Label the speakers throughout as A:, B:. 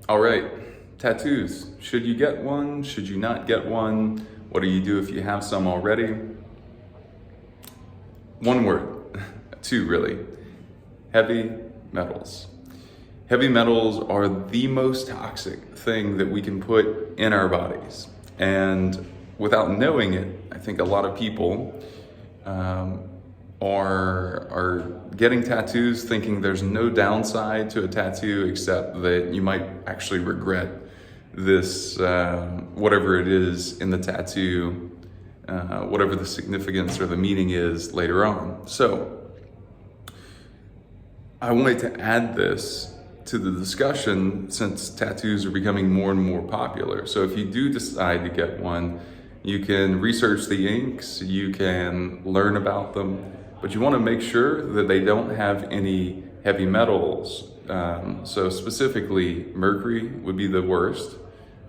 A: All right, tattoos. Should you get one? Should you not get one? What do you do if you have some already? One word, two really. Heavy metals. Heavy metals are the most toxic thing that we can put in our bodies. And without knowing it, I think a lot of people are getting tattoos thinking there's no downside to a tattoo except that you might actually regret this, whatever it is in the tattoo, whatever the significance or the meaning is later on. So I wanted to add this to the discussion since tattoos are becoming more and more popular. So if you do decide to get one, you can research the inks, you can learn about them, but you want to make sure that they don't have any heavy metals. So specifically, mercury would be the worst,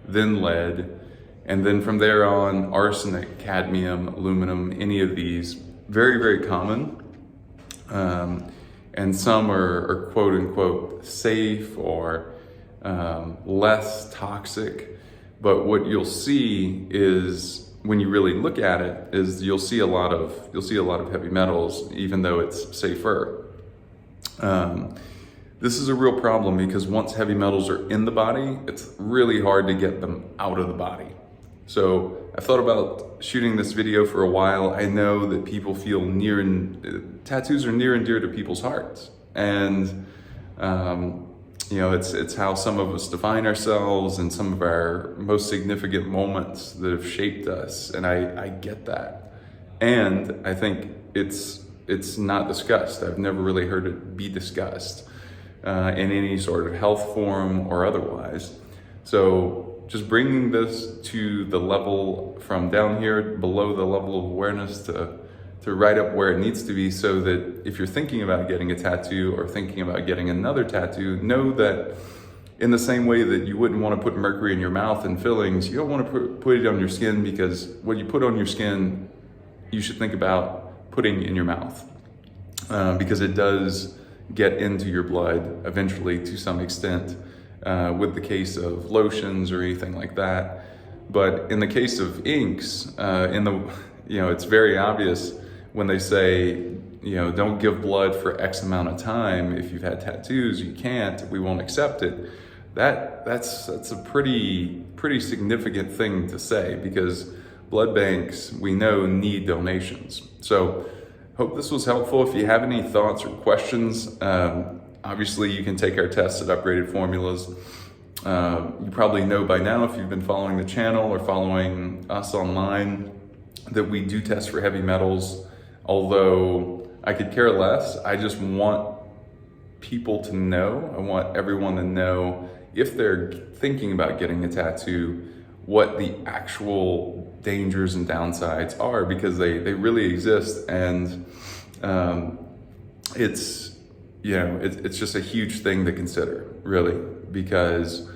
A: then lead, and then from there on, arsenic, cadmium, aluminum, any of these, very, very common. And some are quote unquote safe or less toxic. But what you'll see is, when you really look at it, is you'll see a lot of heavy metals, even though it's safer. This is a real problem because once heavy metals are in the body, it's really hard to get them out of the body. So I've thought about shooting this video for a while. I know that people feel tattoos are near and dear to people's hearts. And it's how some of us define ourselves and some of our most significant moments that have shaped us. And I get that. And I think it's not discussed. I've never really heard it be discussed in any sort of health forum or otherwise. So just bringing this to the level from down here below the level of awareness to right up where it needs to be, so that if you're thinking about getting a tattoo or thinking about getting another tattoo, know that in the same way that you wouldn't want to put mercury in your mouth and fillings, you don't want to put it on your skin, because what you put on your skin, you should think about putting in your mouth, because it does get into your blood eventually to some extent. With the case of lotions or anything like that. But in the case of inks, it's very obvious when they say, don't give blood for X amount of time. If you've had tattoos, you can't, we won't accept it. That's a pretty significant thing to say, because blood banks, we know, need donations. So hope this was helpful. If you have any thoughts or questions, obviously, you can take our tests at Upgraded Formulas. You probably know by now, if you've been following the channel or following us online, that we do test for heavy metals. Although I could care less, I just want people to know, I want everyone to know, if they're thinking about getting a tattoo, what the actual dangers and downsides are, because they really exist. And it's just a huge thing to consider, really, because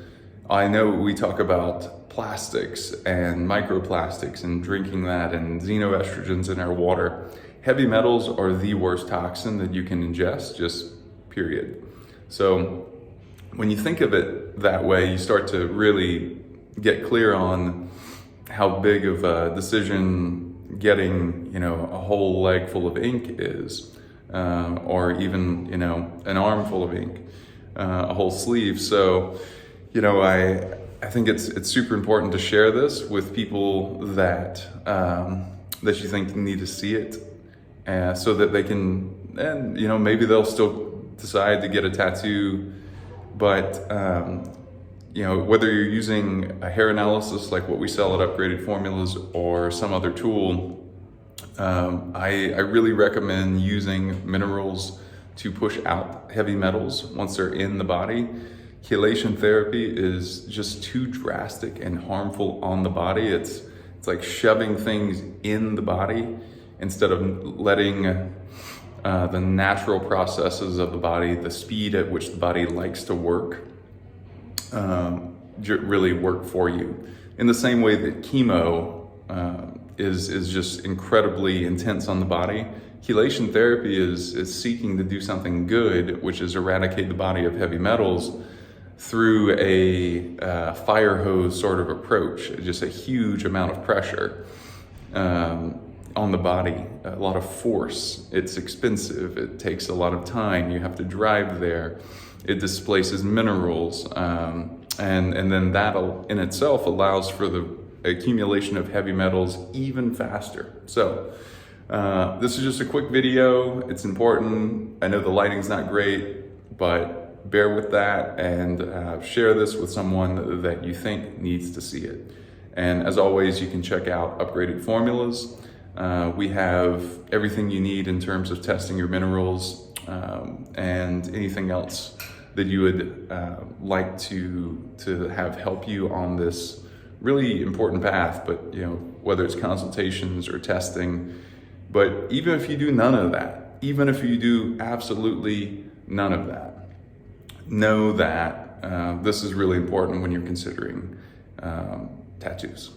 A: I know we talk about plastics and microplastics and drinking that and xenoestrogens in our water. Heavy metals are the worst toxin that you can ingest, just period. So when you think of it that way, you start to really get clear on how big of a decision getting, a whole leg full of ink is. Or even, an arm full of ink, a whole sleeve. So, I think it's super important to share this with people that you think need to see it, so that they can, and maybe they'll still decide to get a tattoo. But whether you're using a hair analysis like what we sell at Upgraded Formulas or some other tool, I really recommend using minerals to push out heavy metals once they're in the body. Chelation therapy is just too drastic and harmful on the body. It's like shoving things in the body instead of letting the natural processes of the body, the speed at which the body likes to work, really work for you. In the same way that chemo is just incredibly intense on the body, chelation therapy is seeking to do something good, which is eradicate the body of heavy metals, through a fire hose sort of approach, just a huge amount of pressure on the body, a lot of force. It's expensive, it takes a lot of time, you have to drive there, it displaces minerals, and then that in itself allows for the accumulation of heavy metals even faster. So this is just a quick video. It's important. I know the lighting's not great, but bear with that, and share this with someone that you think needs to see it. And as always, you can check out Upgraded Formulas. We have everything you need in terms of testing your minerals, and anything else that you would like to have help you on this really important path. But whether it's consultations or testing, but even if you do none of that, even if you do absolutely none of that, know that this is really important when you're considering tattoos.